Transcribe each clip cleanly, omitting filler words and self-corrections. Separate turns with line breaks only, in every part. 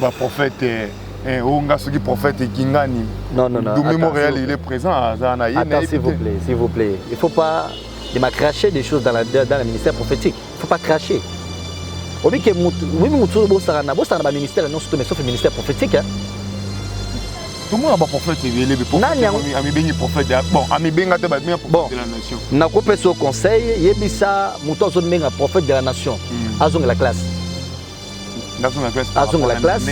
bah prophète on a ce qui prophète Kingani.
Non, non, non.
Doumé Montréal, il est présent à Zanaï.
Attends, s'il vous plaît, s'il vous plaît. Il ne faut pas cracher des choses dans le ministère prophétique. Il ne faut pas cracher. Oui, que le ministère, non, sauf le ministère prophétique.
Tout le monde a un prophète, il est prophète. Prophète. Bon, prophète de la nation.
Na coupé ce conseil, Yebisa, Mouton un prophète de la nation. Azong la classe. Azong la classe.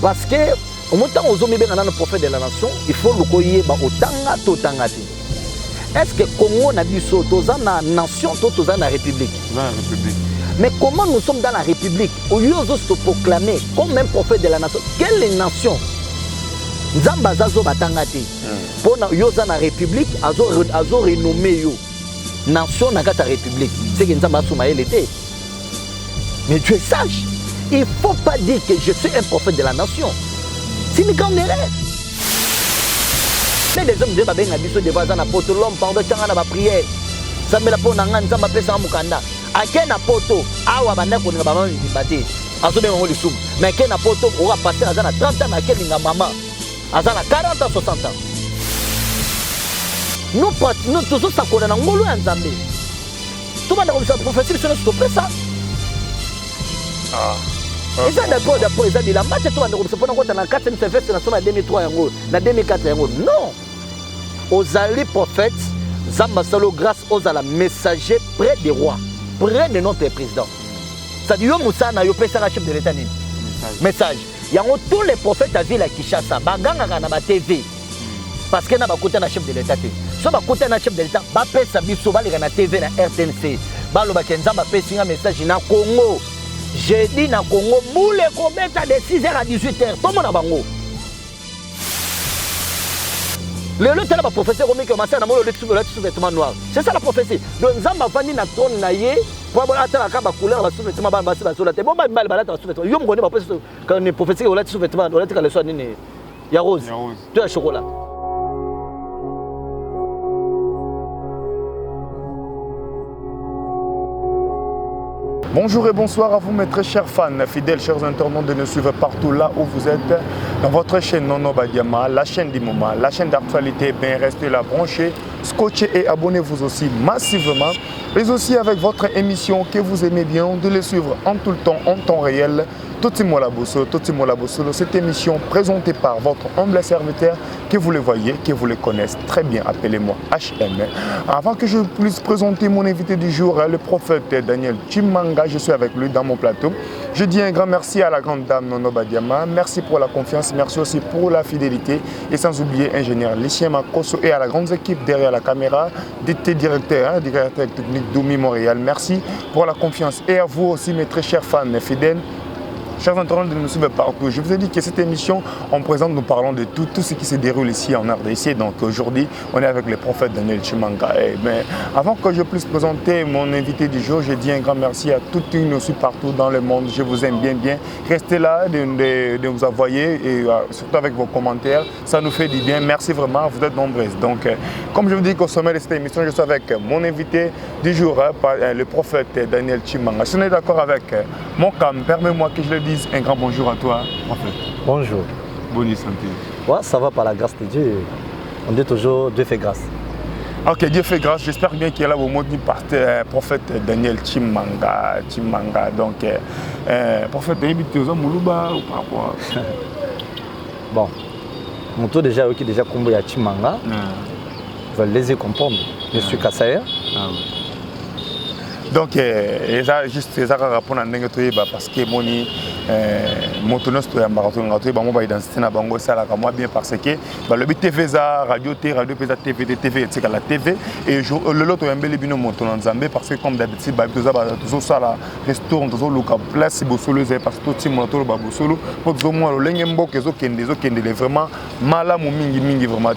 Parce que, au moment où on a un prophète de la nation, il faut le coyer autant. Est-ce que Congo n'a dit ça, dans la nation, dans la République?
Dans la République.
Mais comment nous sommes dans la République? Au lieu de se proclamer comme un prophète de la nation, quelle nation? Nzamba zazo batangati. Pour yoza na République, azo renommé yo. Nation na gata République. C'est que Nzamba soumaye l'été. Mais tu es sage. Il ne faut pas dire que je suis un prophète de la nation. C'est une grande erreur. Mais les hommes de Babé Nabiso de Bazana Poto, l'homme pardon, Tangana va prière. Zambela Ponangan, Zamba Pesa Mukanda. A Kena Poto, Awa Banako Nabama Bati. Azo Bengo Lissoum. Mais Kena Poto aura passé à Zana 30 ans à Keninga Mama. À Zana 40 ans, 60 ans. Nous tous ça qu'on a en Molo en Zambé. Tout le monde a prophétie, c'est stopper ça. Et ça d'accord, ils ont dit la match, c'est pour nous dans 4 services en 2003 en 2004 non. Aux alliés prophètes, Zambasalo grâce aux ala messagers près des rois, près de notre président. Ça dit yo Moussa na yo pesa la chef de l'État ni. Message. Il y a tous les prophètes à ville à Kinshasa, baganga na ba TV. Parce que na ba côté na chef de l'État. So ba côté na chef de l'État, ba pesa biso ba na TV na RTNC. Ba lo ba kenza ba pesa un message na Congo. J'ai dit dans le Congo, moule commettre de 6h à 18h. Tout le monde a bango. Le tel professeur Romi qui commence à avoir le sous-vêtement noir. C'est ça la prophétie. Donc Zamba Fani na ton naïe pour avoir atteint la carte couleur la sous-vêtement basé sur la tête. Bon bah la sous-vêtement. Yo me connais pas quand une prophétie au sous-vêtement, on a dit que le soir ni il y a rose. Tu as chocolat.
Bonjour et bonsoir à vous mes très chers fans, fidèles, chers internautes de nous suivre partout là où vous êtes dans votre chaîne Nono Badiama, la chaîne du moment, la chaîne d'actualité. Bien restez là branchés, scotchez et abonnez-vous aussi massivement, mais aussi avec votre émission que vous aimez bien, de les suivre en tout le temps, en temps réel. Toti Mola Bossolo, cette émission présentée par votre humble serviteur, que vous le voyez, que vous le connaissez très bien, appelez-moi HM. Avant que je puisse présenter mon invité du jour, le prophète Daniel Chimanga, je suis avec lui dans mon plateau. Je dis un grand merci à la grande dame Nono Badiama, merci pour la confiance, merci aussi pour la fidélité et sans oublier ingénieur Lucien Makoso et à la grande équipe derrière la caméra, DT directeur technique Doumi Montréal, merci pour la confiance et à vous aussi mes très chers fans fidèles. Chers internautes de nous suivre partout, je vous ai dit que cette émission, en présente, nous parlons de tout ce qui se déroule ici en RDC. Donc aujourd'hui, on est avec le prophète Daniel Chimanga. Mais avant que je puisse présenter mon invité du jour, je dis un grand merci à toutes qui nous suivent partout dans le monde. Je vous aime bien. Restez là, de vous envoyer et surtout avec vos commentaires. Ça nous fait du bien. Merci vraiment, vous êtes nombreuses. Donc, comme je vous dis qu'au sommet de cette émission, je suis avec mon invité du jour, le prophète Daniel Chimanga. Si on est d'accord avec mon cam, permets-moi que je le dise. Un grand bonjour à toi, prophète.
Bonjour.
Bonne santé.
Ouais, ça va par la grâce de Dieu. On dit toujours Dieu fait grâce.
Ok, Dieu fait grâce. J'espère bien qu'il y a là au mot du prophète Daniel Chimanga. Donc, prophète Daniel Moulouba ou par rapport à...
Bon, mon tour déjà, qui déjà combo à Chimanga. Vous allez laisser comprendre. Je suis Kassaya.
Donc, ça juste ça répond à parce que moni motonos to marathon ngato ba mo ba identité na bango sala ka moi bien parce que ba le TV za radio pesa TV c'est la TV et le lot yambeli bino motono nzambe parce que comme d'habitude ba to za ba to sala restaurant to loka place bosolo za parce que tout moto ba bosolo pour zo mo lenge mboke zo kende vraiment malamu mingi vraiment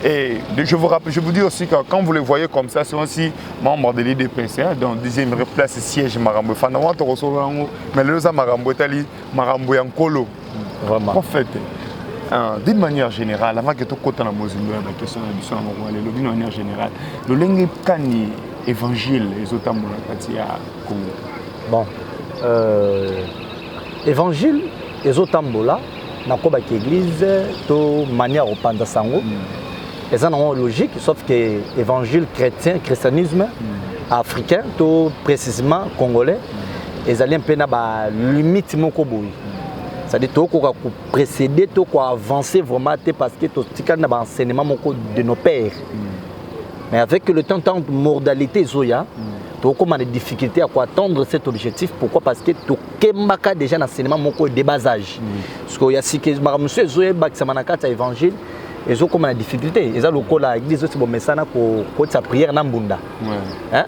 et je vous dis aussi que quand vous les voyez comme ça c'est aussi membre de l'IDPC donc deuxième place siège Marambo Fanawa to recevoir mais le za Marambo tali Marambo Yankolo vraiment prophète d'une manière générale avant que tu côté na mozimbo la question de mission ngwale le d'une manière générale le lenge kani évangile ezotambola kati ya Congo
bon évangile ezotambola nakoba ki église to manière opanda sango eza na logique sauf que évangile chrétien christianisme africain to précisément congolais ezali un peu na ba limite moko boyi c'est-à-dire to ko précéder to ko avancer vraiment parce que to tikana na ba enseignement moko de nos pères mais avec le temps modalité zoya tu as des difficultés à atteindre cet objectif. Pourquoi? Parce que tu as déjà un enseignement de bas âge. Parce qu'il y a si que monsieur Zoé Baksamanaka évangile, ils ont comme des difficultés. Ils ont le col à l'église aussi bon message pour sa prière nambunda. Hein?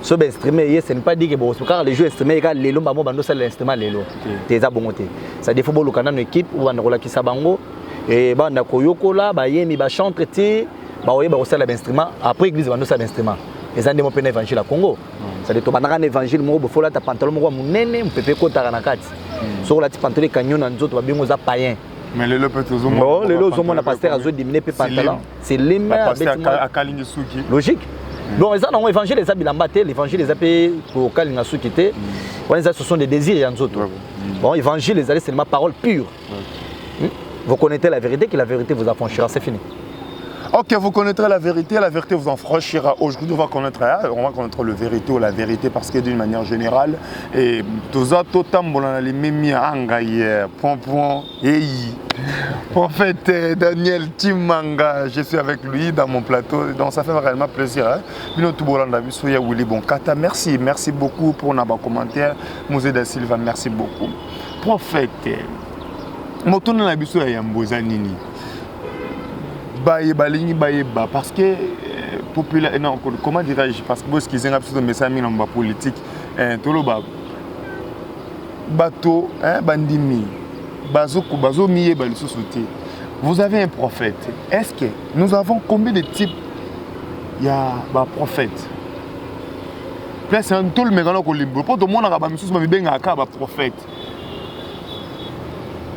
Ce instrument ce n'est pas dit que bon car les jeux instruments égal les lomba bando c'est l'instrument les lo. T'es à bon côté. Ça défaut bon le canal une équipe ou on rola qui sabango et ba na koyoko là ba yemi ba chantre ti ba oye ba osala l'instrument après église bando c'est l'instrument. Les gens qui ont évangile à Congo. C'est-à-dire que tu as un évangile, tu as un pantalon, tu as un pantalon, sur la pantalon, tu as un païen.
Mais les lots,
les pasteur a diminué le pantalon. C'est l'hymne à Kalingisuki. Logique. Donc, les gens ont évangile, les habits l'évangile, les appels pour Kalingasuki. Ce sont des désirs, il y a un autre. Bon, évangile, les allez, c'est ma parole pure. Vous connaissez la vérité, que la vérité vous affranchira, c'est fini.
Ok, vous connaîtrez la vérité vous en franchira. Aujourd'hui, on va connaître le vérité ou la vérité parce que d'une manière générale, et tous les mêmes prophète Daniel Timanga, je suis avec lui dans mon plateau, donc ça fait vraiment plaisir. Merci beaucoup pour nos commentaires. Mosé da Silva, merci beaucoup. Prophète, parce que non, comment dirais-je, parce que ce qu'ils ont absolument message dans politique tout le bateau bandimi bazoko bazomié société. Vous avez un prophète. Est-ce que nous avons combien de types il y a prophète? C'est un tout le mécano ko limbo pour tout le monde a ba misusu ba benga ka ba prophète.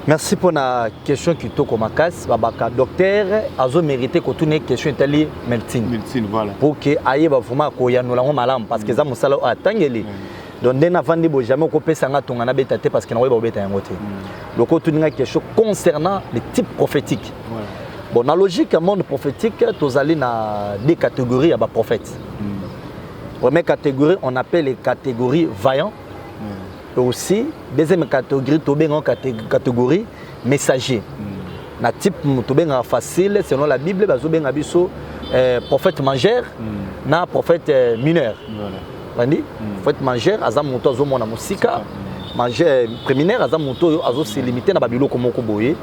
Merci pour la question qui est comme casse. Le docteur a mérité que toutes les questions soient médecine.
Médecine, voilà.
Pour que aille vraiment qu'on y a nous malade parce que ça nous sala attendre. Donc dès avant de jamais couper ça na tonga na betaté parce que na ba beta ngote. Donc toutes les questions concernant les types prophétiques. Bon, dans la logique du monde prophétique, tous allez dans deux catégories à ba prophètes. Première catégorie, on appelle les catégories vaillants. Et aussi, deuxième catégorie, messager. Na type facile, selon la Bible, prophète mangeur, na prophète mineur. Prophète mangeur, azam moto azo mona musika, mangeur préminaire, azam moto azo se limiter na babilo comme koboye.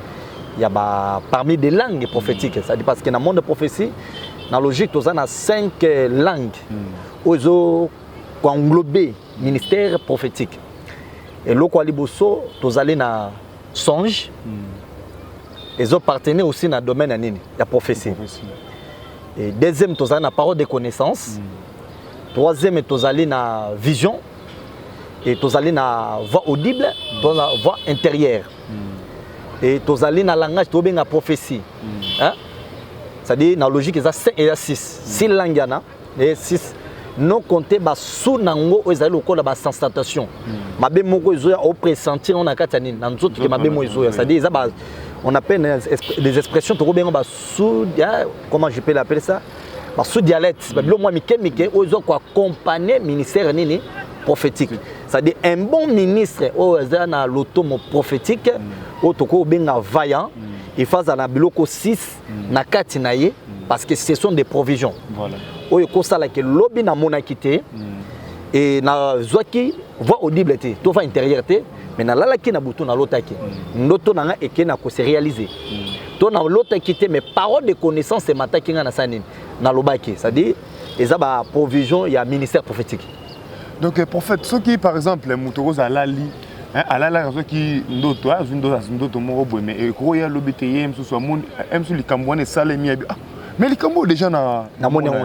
Il y a parmi des langues prophétiques, c'est-à-dire parce que dans le monde de prophétie, dans la logique, tu as 5 langues qui ont englobé le ministère prophétique. Et là, tu as dans songe, ils ont partenaire aussi dans le domaine de la prophétie. Et deuxième, tu as dans la parole de connaissance. Troisième, tu as dans la vision. Et tu as dans la voix audible, dans la voix intérieure. Et tu as dans le langage, tu as dans la prophétie. C'est-à-dire, dans la logique, il y a 6. 6 langues, et 6. Non compter sous nango ezali lokola ba sensation mabe moko ezoya au pressentir on a katani na nzoto ke mabe mo ezoya c'est-à-dire on appelle des expressions to benga ba sous comment je peux l'appeler ça ba sous dialecte ba bilo moi mike ozo ko accompagner ministère nini prophétique c'est-à-dire un bon ministre o ezana l'automo prophétique o toko benga vaillant il face à la biloko 6 na kati na ye parce que ce sont des provisions. Voilà. Oyo kosala ke lobi na monakité et na zwaki voix audible té to va intérieur té mais na lalaki na butu na lotaki ndoto na eke na ko se réaliser to na lotaki té mais parole de connaissance et mataki na sanini na lobaki c'est-à-dire eza ba provision ya ministère prophétique.
Donc prophète ceux qui par exemple les moutoroz alali alala qui ndoto ndoto moko boy mais ko ya lobité yem so monde em sur likambwane salemi mais les Cambo déjà na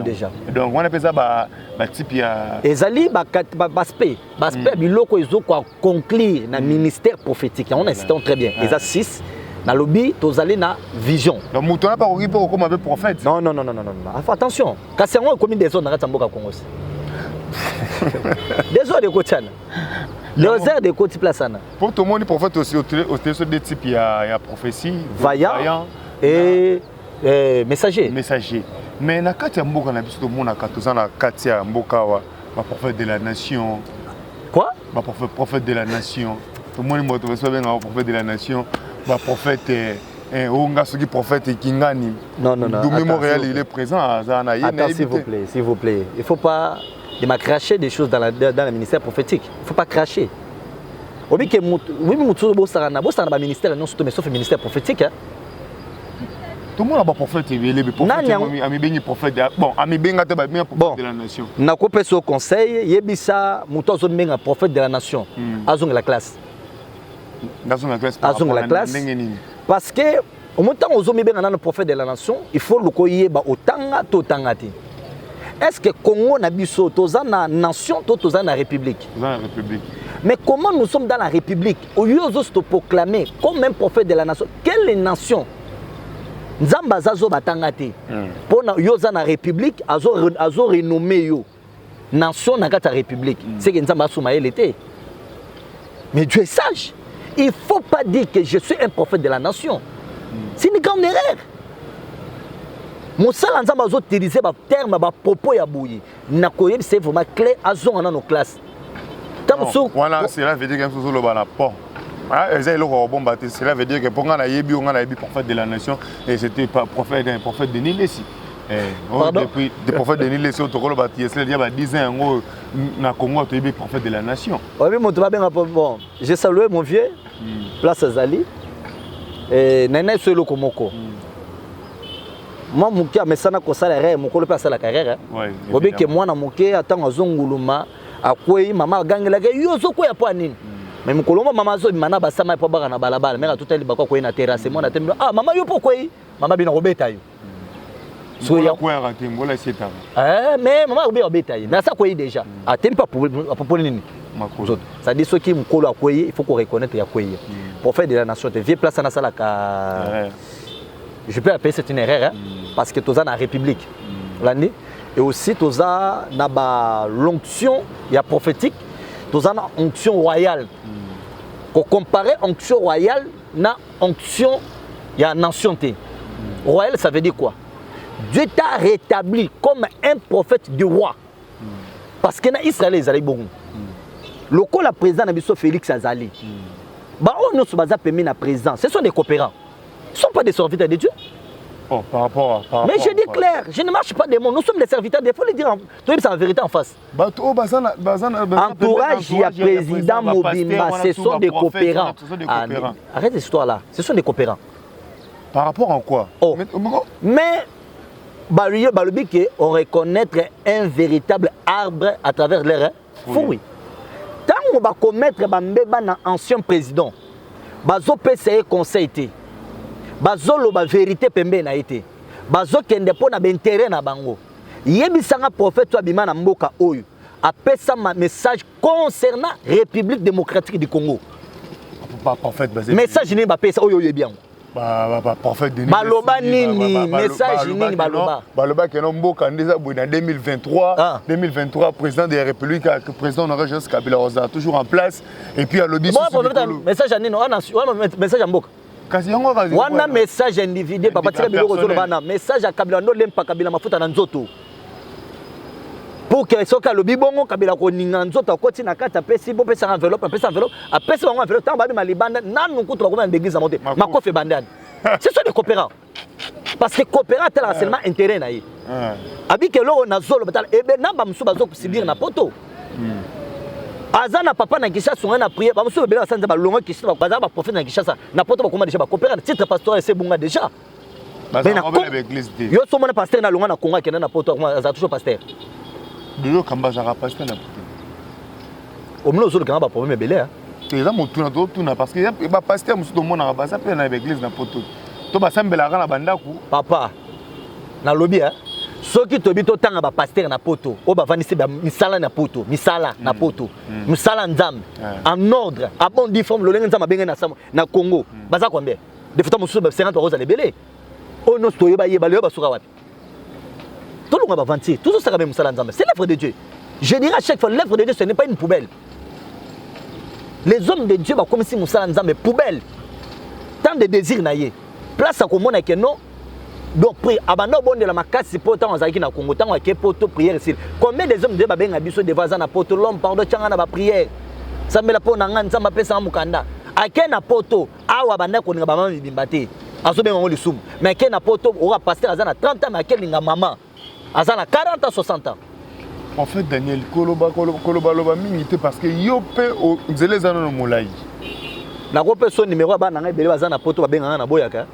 déjà.
Donc on appelle ça ba type ya
ezali ba aspect biloko ezo ko conclure na ministère prophétique. On insiste très bien. Les 6 na lobby tozali na vision.
Donc muto na pas ko comme avec prophète.
Non. Attention, kasi on comme des zones na Mboka Congo. Des zones de Kotiana. Les airs de côté place.
Pour tout le monde, prophète aussi, au des types, il y a prophétie,
vaillant et messager.
Mais na kati ya mboka na biso to mona katoza na kati ya mboka wa prophète de la nation.
Quoi?
Prophète de la nation. Tout le monde moto va bien prophète de la nation, prophète Onga soki prophète Kingani.
Non.
Doumé Montréal, il est présent à Zana.
Attends, s'il vous plaît. Il ne faut pas cracher des choses dans le ministère prophétique. Il ne faut pas cracher. Oui, mais le ministère, non, sauf le ministère prophétique.
Tout le monde a un prophète, il est prophète. Bon, prophète de la nation.
Na kopé ce conseil, yebisa muto zo menga prophète de la nation. Azong la classe. Azong la classe. Parce que au moment où zo menga na prophète de la nation, il faut le koyeba otanga to tangati. Est-ce que Congo na biso toza na nation to toza na république?
Dans la république.
Mais comment nous sommes dans la république? Au lieu de proclamer comme un prophète de la nation, quelle nation? Nzamba zazo batangati. Pour yoza na république, azo renommé yo nation na kata république. C'est que Nzamba souma était. Mais Dieu est sage. Il faut pas dire que je suis un prophète de la nation. C'est une grande erreur. Mon seul Nzamba azo utiliser ba terme ba propos ya bouyi. Na koyebi c'est vraiment clair azo dans nos classes.
Voilà, cela veut dire que nous sommes là bon. Cela veut dire que pour nous, prophète de la nation, et c'était pas prophète de Nilesi. Depuis le prophète de Nilesi, il y a 10 ans, na Congo, tu es prophète de la nation.
Bon, j'ai salué mon vieux, place Azali, et Nene Solo Komoko. Moi, mon cœur, mais ça n'a pas salaire, mon colo passe la carrière. Oui, que moi, mon cœur, attends, à Zonguluma, à quoi maman gagne la gueule, yo, zo quoi, pas nini. Mais mon colombo maman zo mana basama pa bana balabala mais tout elle bako ko na terrasse moi na tembe ah maman yo pourquoi maman bina robeta yo
so ya ko raté ngola seta
mais maman robeta yo mais ça quoi déjà a tempe pas pour nini makozo ça dit ce qui me colo akoye il faut qu'on reconnaître ya koye prophète de la nation te vie place na sala ka je peux appeler c'est une erreur parce que toza na république l'année et aussi toza na ba l'onction ya prophétique toza na onction royale. Pour comparer onction royale na onction il y a nation té. Royal ça veut dire quoi? Dieu t'a rétabli comme un prophète du roi. Parce que na Israël ils allaient bon. Le col la président na biso Félix Azali. Ba on nous baza permis na président. Ce sont des coopérants. Ils ne sont pas des serviteurs de Dieu.
Oh, par rapport
mais je dis clair, je ne marche pas des mots. Nous sommes des serviteurs. Il faut le dire. C'est en vérité en face. Entourage, il y a président Mobimba. Ce sont des coopérants. Arrête cette histoire-là. Ce sont des coopérants.
Par rapport à quoi?
Oh. Mais on reconnaître un véritable arbre à travers l'air. Oui. Tant qu'on va commettre un ancien président, bazo PCE conseil. Bazolo ba vérité pembe na été bazo kende pona b'intérêt na bango yebisanga prophète abima na mboka oyo apesa ma message concernant République démocratique du Congo
pas prophète basé
message ni ba pesa oyo yebi yango
ba prophète de
baloba nini message nini
baloba que no mboka ndeza boina 2023 président de la République président Honoré Joseph Kabila Rosa toujours en place et puis à l'obis
message nini on message mboka wana message individuel papa tika biloko zo bana message à Kabila ndo lempa Kabila mafuta na nzoto pour que soka lobi bongo Kabila ko ninga nzoto akoti na kata pesi bo pesa enveloppe apesa bango enveloppe tant babi malibanda nanu kutu bakoma d'église monter makofe bandane c'est ça les coopérants parce que coopérant tel seulement intérêt na yi abi que loro na zolo batala ebe namba musu bazo kusidir na poto Azana papa na Kinshasa on a prié ba muso bela sanza ba longa Kinshasa ba ba prophète na Kinshasa na poto ba koma déjà ba coopérer titre pastoral c'est bonga déjà
mais na l'église
yo so mona pasteur na longa na Congo kena na poto za toujours pasteur
de kamba za pasteur na poto
o mno zolo kanga ba problème belé hein
c'est là mon tour na parce que ba pasteur muso do mona ba ça pe na l'église na poto to ba sambela na bandaku
papa na lobby hein soki tobi to tanga ba pasteur na poto o ba vanisi ba misala na poto misala na poto misala nzambe en ordre a bon difforme le nzambe benga na Congo baza combien de fois musu ba 50 euros à belé o no stoyo ba yeba le ba suka wapi to longa ba vanti tout ça même misala nzambe c'est l'œuvre de Dieu je dirais à chaque fois l'œuvre de Dieu ce n'est pas une poubelle Les hommes de Dieu, comme si Moussa Nzambe poubelle. Tant de désirs naïe. Place à comment que non. Donc, abandon bon de la macasse, pour tant aux na Congo, tant que poto prière ici. Combien des hommes de Babeng abisso de Vazana poto l'homme pardon tchanga na prière. Ça me la pona ngan Nzamba pesa mukanda. Akena poto awa banda ko nga bama bimbate. Azo benga ngoli sum. Mais akena poto ora pasteur azana 30 ans mais akena maman. Azana 40 ans 60 ans.
En fait, Daniel, Koloba mingi parce que yope o nzele zana no molai.
Na ko person numéro ba na belé bazana poto babenga na boyaka.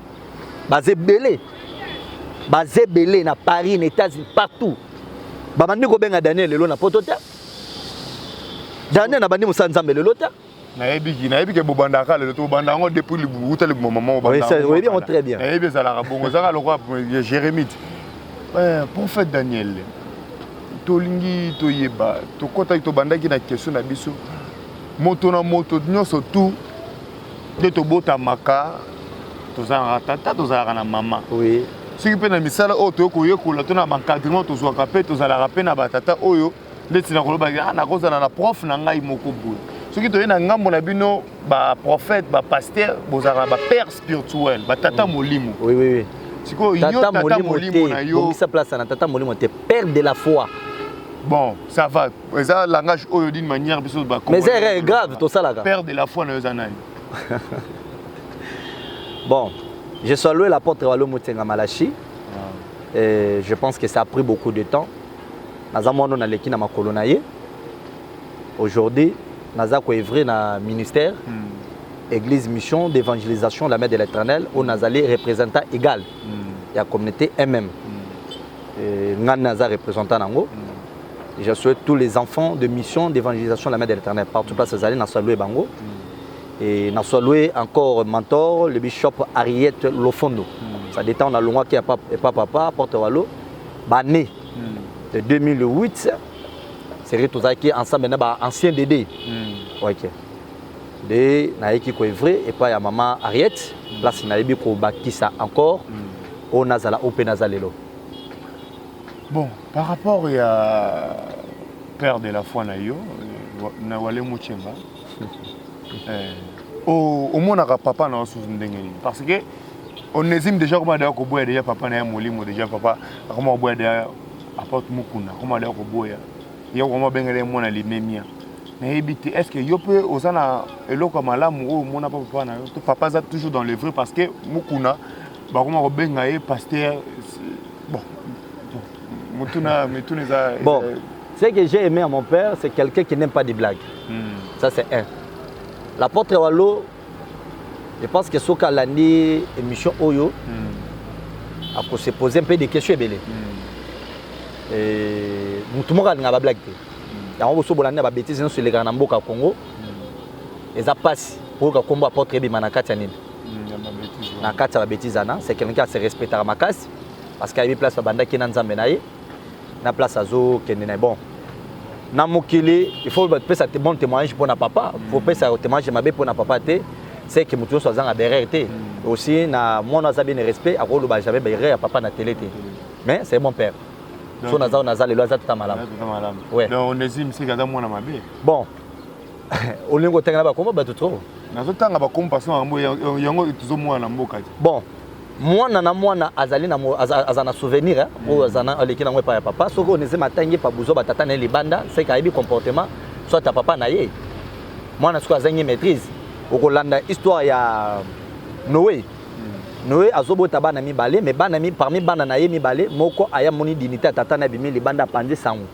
Bazé belé. Bazé belé na Paris, na États-Unis, partout. Babandi ko benga Daniel lelo na poto ta. Daniel na bandi Moussa Nzambe lelo ta.
Na yebi ke bobandaka lelo to bandango depuis le boutale maman
banda. Oui, bien très bien.
Na yebi ça la bongo ça le roi Jérémie. Prophète Daniel. Tolingi toyeba to kota to bandaki na question na biso. Moto na moto nyoso tout de to bota maka to za tata to za na maman.
Oui.
Si pe na misala o to ko yekola to na encadrement to zo kapé to za la rapé na batata oyo ndeti na koloba na kozala na prof na ngai moko boye. Soki to yena ngambo na bino ba prophète ba pasteur bozala ba père spirituel ba tata molimo.
Oui oui oui.
Siko yo tata molimo na yo.
Sa place na tata molimo te père de la foi.
Bon, ça va. Ça langage oyo d'une manière biso ba.
Mais c'est grave tout ça là.
Père de la foi na yo zanai.
Bon, je salue l'apôtre Walo Mutenga Malachi. Et je pense que ça a pris beaucoup de temps. Nazamono na leki na makolo na ye. Aujourd'hui, naza ko œuvrer na ministère Église mission d'évangélisation la Mère de l'Éternel au nazali représentant égal. La communauté MM. Ngan naza représentant nango. Je souhaite tous les enfants de mission d'évangélisation la Mère de l'Éternel partout place nazali na saluer bango. Et na saluer encore mentor le bishop Ariette Lofondo. Ça détend na longwa qui a papa porte Walo bané de 2008. C'est tout ça qui ensemble na ancien Dédé. OK. De naiki ko vrai et pas ya maman Ariette place na yebi ko bakisa encore au nazala au penazalelo.
Bon, par rapport à père de la foi na yo na Wale Muchenga. Au moins papa na sous ndengeni parce que on estime déjà comment d'ailleurs ko boya déjà papa na molimo déjà papa comment boya déjà apporte mukuna comment d'ailleurs ko boya yo comment bengele mona limemia na ebité est-ce que yo peut osana eloko malamu o mona papa na yo papa za toujours dans le vrai parce que mukuna ba comment ko benga e pasteur bon mutuna za
bon ce que j'ai aimé à mon père c'est quelqu'un qui n'aime pas des blagues. Ça c'est un. L'apôtre Walo, je pense que Soka Landi émission Oyo a se poser un peu des questions belé. Et tout le monde a une blague. Il y a un peu de bêtises sur les grands Namboka Congo. Et ça passe pour que combat apôtre Ebi na Katianine. Na Katia bêtise c'est quelqu'un qui se respecte à Makas parce qu'il y a une place à Banda qui n'a pas de na place à Zo qui n'est bon. Namokili, il faut faire ça bon témoignage pour na papa, faut faire ça témoignage mabe pour na papa té, c'est que mutu so zanga derrière té. Aussi na mon a bien respect, a ko lo ba jamais derrière papa na télé té. Mais c'est mon père. So naza le loza tout malam. Ouais.
Donc on estime c'est gada mona mabe.
Bon. O lingo tanga ba komba ba tutro.
Nazo tanga ba komba so yango yango tuzo mwana mboka.
Bon. Mwana na mwana azali na azana souvenir ou azana aleki na ngwe pa papa soko oneze matangi pa buzo batata na libanda c'est ka yebi comportement soit ta papa na ye mwana soko azangi maîtrise okolanda histoire ya Noé Noé azobota bana mibale mais bana mi parmi bana na ye mibale moko aya moni dignité tata na bimi libanda pandi sangu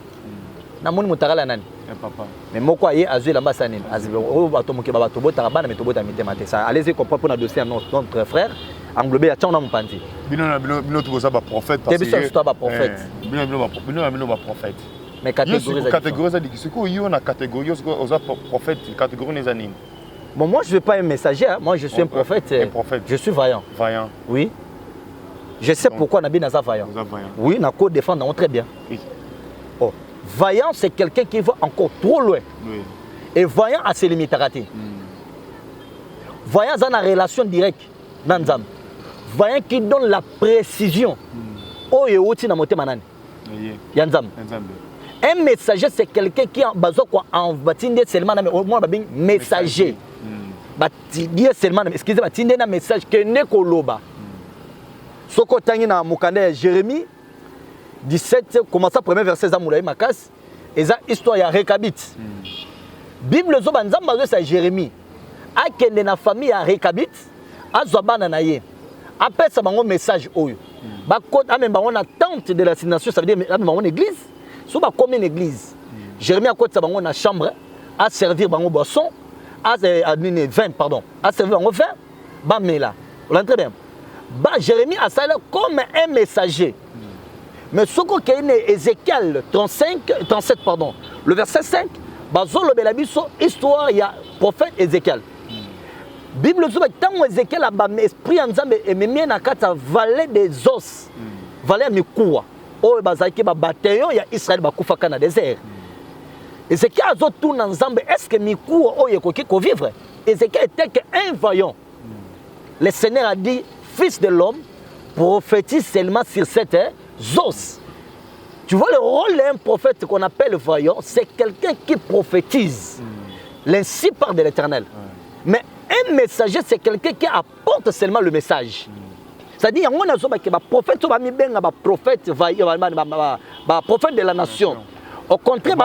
na moni mutakala nani
papa
mais moko aye azui lamba sanini azibe o bato moke baba tobota bana mais tobota mitema te ça allez-y comprendre pour na dossier notre frère englobé à tchana mpanzi
bino to ça ba prophète parce que
c'est toi ba prophète
bino ba prophète
mais
catégorie ça dit que c'est quoi yo na catégorie aux prophète catégorie les années.
Bon moi je veux pas un messager moi je suis un prophète je suis vaillant oui je sais pourquoi Nabi Naza vaillant oui na co défendre très bien oh vaillant c'est quelqu'un qui va encore trop loin et vaillant à ses limites raté vaillant dans la relation directe Nanzam. Voyant qui donne la précision. Oh, et outi na moté manani. Yanzam. Un messager, c'est quelqu'un qui a besoin en seulement messager. Seulement, excusez-moi, un message que ne koloba. Soko tangi na mukanda Jérémie 17 commence à premier verset za moulaï makas et ça histoire ya Rekabit. Bible zo banzamba zo c'est Jérémie. Akende na famille ya Rekabit, azobana na ye. Après ça bango message oyo. Ba côté même bango na tente de l'assignation, ça veut dire même bango église. So ba comme une église. Jérémie à côté ça bango na chambre à servir bango boisson, à vin pardon, à servir bango vin, ba mela. Vous l'entendez bien? Ba Jérémie a ça comme un messager. Mais ce qu'on a Ézéchiel 37 pardon, le verset 5, bazolo belabiso histoire il y a prophète Ézéchiel. Bible zo tant Ézéchiel a ba esprit nzambe et même na kata vallée des os. Vallée mikuwa. O bazaki ba bataillon ya Israël ba kufaka na désert. Ézéchiel a zo tout nzambe est-ce que mikuwa o yekoki ko vivre? Ézéchiel était qu'un vaillant. Le Seigneur a dit fils de l'homme prophétise seulement sur cette os. Tu vois le rôle d'un prophète qu'on appelle voyant, c'est quelqu'un qui prophétise l'ainsi par de l'Éternel. Mais un messager, c'est quelqu'un qui apporte seulement le message. C'est-à-dire, il y a un prophète, prophète de la nation. Au contraire,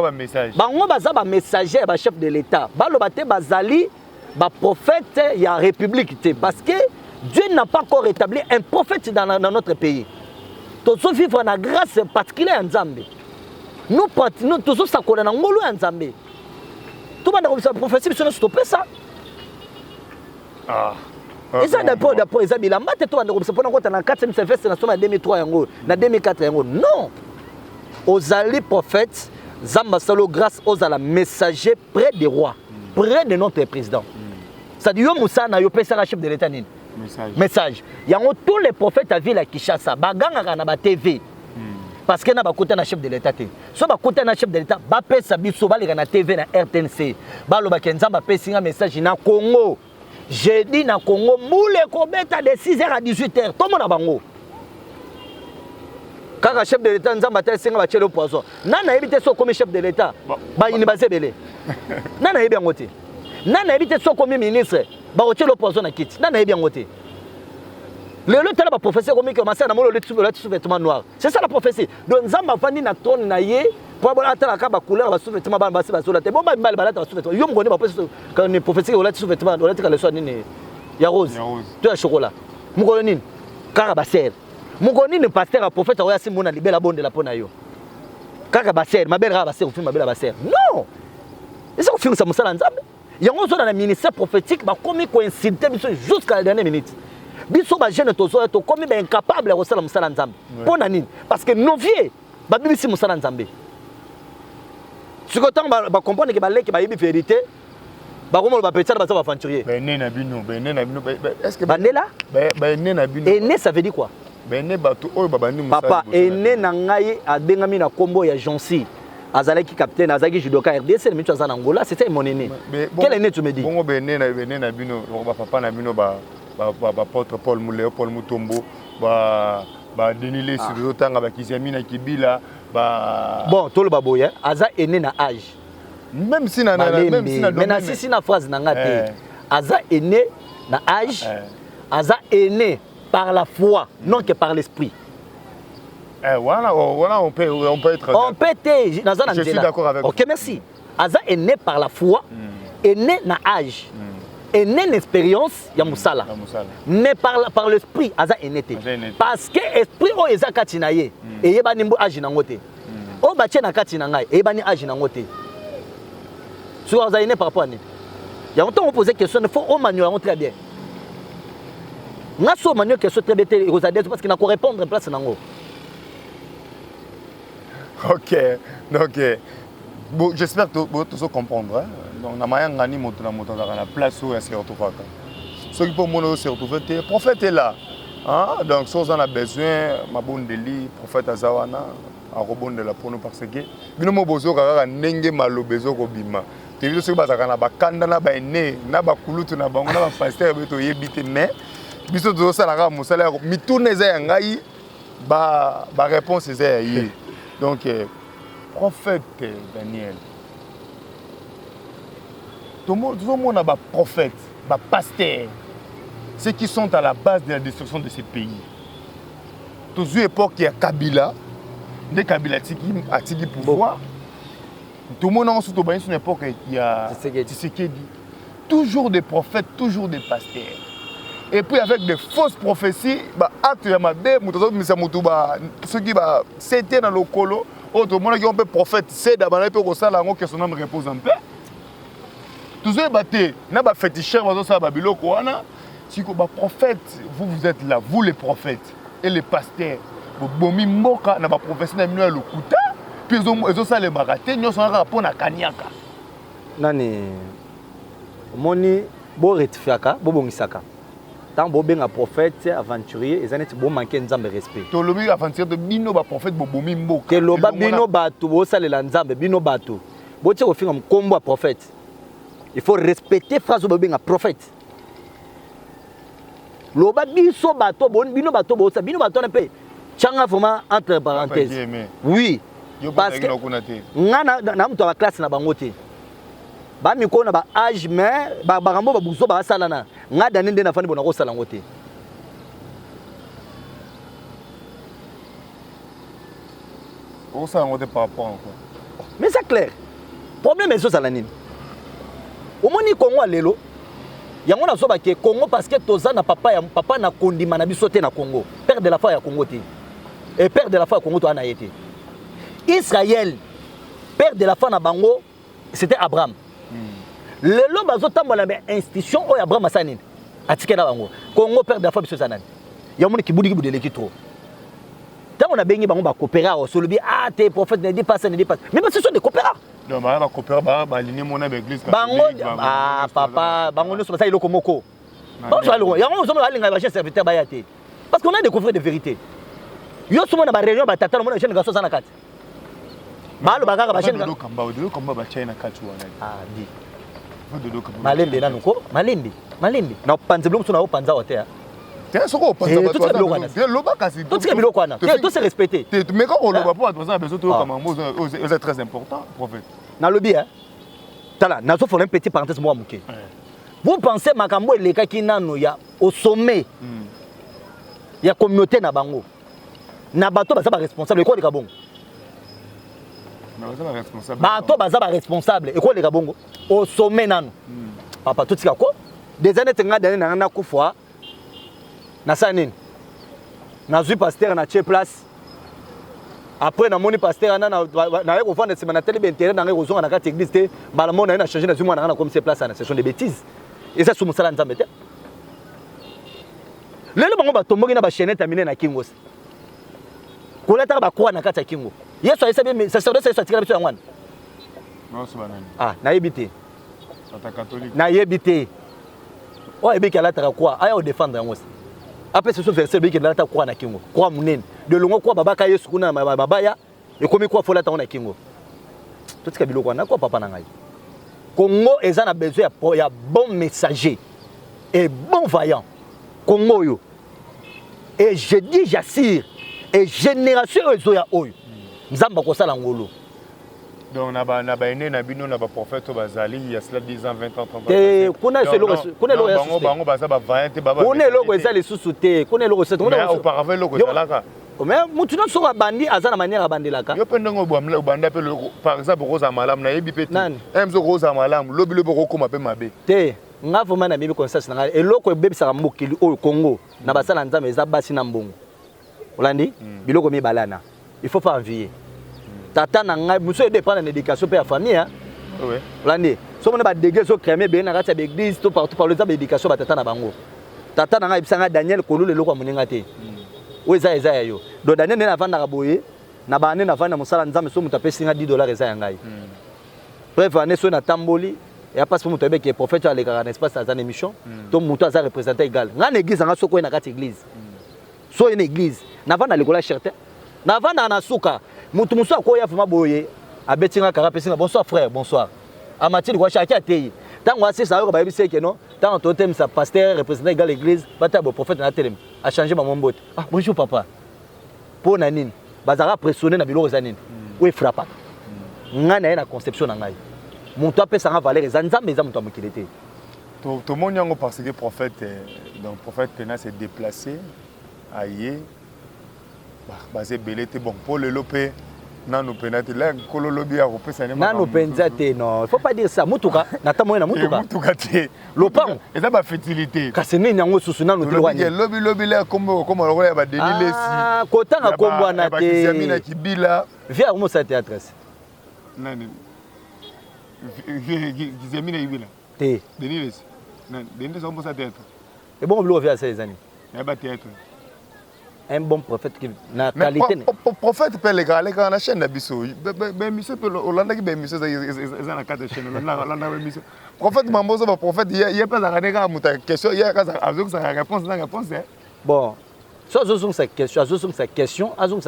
il messager, chef de l'État. Il prophète, il y a république. Parce que Dieu n'a pas encore établi un prophète dans notre pays. Tous vivre dans la grâce particulière en Zambie. Nous tous ça connaît en Ngolo en Zambie. Tout le monde a prophétie, mais on stopper ça. Et ça d'abord ils ont la maté toi on pour dans 4e semestre na 2003 yango na 2004 yango. Non. Aux alliés prophètes Zamba salo grâce aux ala messager près des rois, près de notre président. Ça dit yo Moussa na yo pesa chef de l'État nini. Message. Il y a tous les prophètes à ville à Kinshasa, baganga na ba TV. Parce que na ba kota na chef de l'État te. So ba kota na chef de l'État, ba pesa biso ba na TV na RTNC. Ba lo ba kenza ba pesa message na Congo. J'ai dit na Congo moule ko beta de 6h à 18h. Tout monde bango. Quand le chef de l'État nzamba ta singa ba chelo poison. Nana ebite so comme chef de l'État. Ba ini bazebele. Nana ebi ngote. Nana ebite so comme ministre. Ba chelo poison na kiti. Nana ebi ngote. Le tel professeur comme que massa na molo le sous-vêtement noir. C'est ça la prophétie. Donc nzamba fandi na trône na ye pour atala ka ba couleur ba sous-vêtement ba basi ba sola te bon ba ba ta sous-vêtement. Yo ngone ba quand une prophétie on la sous-vêtement on la tika le soir nini ya rose. Tu as chocolat. Mukolo nini? Kaka ba ser. Mukolo nini pasteur a prophète oya simona libela bonde la pona yo. Kaka ba ser, ma belle ba ser, film ma belle ba ser. Non. Et ça on film ça musala nzambe. Yango zo dans le ministère prophétique ba komi coïncider jusqu'à la dernière minute. Biso ba jeune tozo to comme ba incapable à sala musala nzambe. Pona nini? Parce que nos vieux ba bibisi musala nzambe. Ce que tant ba comprendre que ba leki ba yebi vérité. Ba komo ba petit ba ça va aventurier.
Ben na bino est-ce que
ben là?
Ben na bino.
Et né ça veut dire quoi?
Ben né ba to oyo ba bandi musala.
Papa ene na ngai abengami na kombo ya Jonsi. Azalaki capitaine, azalaki judoka RDC, mais tu as en Angola, c'était mon aîné. Quel aîné tu me dis?
Bongo ben na bino, ba papa na bino ba apôtre Paul Moulé, Paul Mutombo, ba Denilé sur autant ba Kizami na Kibila, ba
bon, tout le baboya, Aza est né na âge.
Même si na
maintenant si na phrase na ngate. Aza est né na âge. Aza est né par la foi, non que par l'esprit.
Voilà, on peut être.
On peut être.
Je suis d'accord avec vous.
Ok, merci. Aza est né par la foi, est né na âge. Et né l'expérience, il y a Moussala. Mais par l'esprit, Aza est né. Parce que l'esprit, il y a Katinaye. Et il y a Nimbo Ajinangote. Oh, bah, tiens, Katinangaye. Et il y a Ajinangote. Sur Aza est né par rapport à nous. Il y a longtemps, on posait question, il faut au manuel très bien. On a au manuel question très bien, parce qu'il n'a qu'à répondre en place.
Ok, donc bon, j'espère que tu comprendre. Hein? Donc, on a gagné la place où il se retrouve. Ceux qui peuvent se retrouver, le prophète est là. Hein? Donc, si on a besoin, ma bonne délit, prophète Azawana, à rebond de la pour nous parce que nous avons besoin de malo besoin de bima. Tu veux que bazaka ba kanda na ba né na ba kulutu na bango na ba pasteur beto yebite mais biso to ça la musala mi tourner za ngai ba réponse za yi. Donc prophète Daniel. Tout le monde a des prophètes, des pasteurs. Ceux qui sont à la base de la destruction de ces pays. Tous les époques, il y a Kabila. Dès Kabila a tiré pouvoir. Tout le monde a ensuite une époque, il y a Tshisekedi. Toujours des prophètes, toujours des pasteurs. Et puis avec des fausses prophéties, acte de ma bé, ceux qui c'était dans le colo, autre monde qui ont fait prophète, c'est d'abord que son âme repose en paix. Tous les bâtés, n'a pas féticheur, si vous prophète, vous êtes là, vous les prophètes et les pasteurs. Vous n'a pas prophétie dans le kuta, puis ils ont ça les baratés, ils ont un rapport à Kanyaka.
Nani, moni, bo retifiaka, bo bongisaka. Tant bo benga prophète, aventurier, ils ont manqué nzambe respect.
To lobi aventurier de bino ba prophète bo bomi mboka.
Que loba bino batu bo salela nzambe bino batu. Bo tse ko finga mkombo prophète. Il faut respecter phrase bo benga prophète. Loba biso bato bon bino bato bo sa bino bato na pe. Changa vraiment entre parenthèses. Oui. Parce que ngana na mtu wa classe na bangote. Ba miko na ba âge mais ba barambo ba buzo ba salana. Ngada nende na fani bona ko sala ngote.
On ça ngote par rapport encore.
Mais c'est clair. Problème est ça la nini. Au moni Congo lelo. Yango na soba ke Congo parce que toza na papa na kondima na biso te na Congo. Père de la foi ya Congo te. Et père de la foi ya Congo to ana yete. Israël, père de la foi na bango, c'était Abraham. Lelo bazo tambola na institution o Abraham asanini. Atike na bango. Congo père de la foi biso sanani. Yamoni kibudi kibudi leki trop. Tant on a bengi bango ba coopérer au solobi tes prophètes ne dit pas ça ne dit pas. Mais ce sont des coopérants.
Non ba coopérer ba aligner mon église
bango papa bango no so ça iloko moko. Ba so aloko. Yango so alinga ba chef serviteur ba yate. Parce qu'on a découvert des vérités. Yo so na ba réunion ba tata mo na chaîne gaso sana kati. Ba lo ba ka ba chaîne gaso.
Do kamba ba chaîne kati wana.
Ah di. Malembe na nuko malembe na panze blom so na panza wote ya.
Tiens soko panza ba to loba kasi
tout ce biloko wana tout se respecter
mais quand on loba pour besoin besoin to comme mot c'est très important prophète
na lobi hein tala nazo faire un petit parenthèse moi muke vous pensez makambo eleka kinano ya au sommet ya communauté na bango na bato baza ba responsable ko leka bongo bato baza ba responsable et ko leka bongo au sommet nano papa tout tika ko des années tenga d'année na kufwa na sanine na zui pasteur na che place après na moni pasteur na ko fanda semaine télé intérêt na ko zonga na kati église te bala mona na changer na zui mwana na comme c'est place na ce sont des bêtises et ça sous musala nzambe te lelo bango ba tombongi na ba chaîne terminé na kingo ko lata ba kwa na kati ya kingo yeso esa bien sacerdoce esa tikala biso yangwana
non c'est banani
na yebite
tata catholique
na yebite o ebiki ala taka kwa aya o défendre yango. Après ce verset qui est là ta croix na kingo croix munene de longo croix babaka yesu kuna babaya et comme croix fola ta na kingo tout ce que biloko na quoi papa na ngai Congo eza na besoin ya bon messager et bon vaillant Congo yo et je dis j'assure et génération ezoya oyo nzamba ko sala ngolo.
Donc na ba ene na bino na ba prophète bazali il y a cela 10 ans 20 ans 30 ans
te kuna selo
bango baza ba vaillant baba
kuna loko ezali susuté kuna loko c'est
mais auparavant loko ezalaka
mais mutu no so bandi azana manière abandelaka
yo pendongo banda pe par exemple Rosa Malam na yebi peti emzo Rosa Malam lobi lobi ko koma pe mabe
te nga voma na bibi conscience na ngai eloko ebebisaka mokili oyo Congo na basala nzambe eza basi na mbongo olandi biloko mibalana il faut pas envier tata na ngai muso dépend de l'éducation pe ya famille hein
oui
olandi so mona ba déguer so crémer be na kati ya église to partout par les éducation ba tata na bango tata na ngai bisanga Daniel kolule loko moninga te o eza ya yo do Daniel na vanda boye na ba ne na vanda musala nzambe so muta pesi nga $10 eza ya ngai bref ane so na tamboli et passe pour muta be ke prophète à l'écran espace à une émission to muta za représenter égal nga église nga soko na kati église so une église na vanda lekola cherté na vanda na suka mutu muso akoya fuma boye abetinga kara pesi nga bonsoir frère bonsoir amati kwa chaki atei tango asi sa ko ba yebise ke non tango totem sa pasteur représenter égal église bata bo prophète na telem a changer ma mombote bonjour papa pour nanine bazara pressionner na biloko za nini oui frappa ngai na conception na ngai moto apesa nga valeur eza nzambe eza moto ya mokili te
tout le monde yango parce que prophète donc prophète pena s'est déplacé aye basé belé te bon pour le lopé nanu pena te la kololobi ya kopesa ne
nanu penza te non il faut pas dire ça mutuka natamo na
mutuka te
lopango
eza ba fertilité
kasi nini yango susu nanu te lwani
lobi la comme lo ya ba denilesi
ah kotanga kombo na te
Zamina kibila
via mo sa théâtre
nani Zamina kibila
te
denilesi nani denilesi on sa théâtre
et bon lo via 16 années
ya ba théâtre
un bon prophète qui na qualité
prophète peut les gars na chaîne na biso ben monsieur peut Hollande qui ben monsieur ça na quatre chaîne la monsieur prophète mambozo ba prophète il y a pas à regarder muta question il y a azok sa réponse
bon so azok sa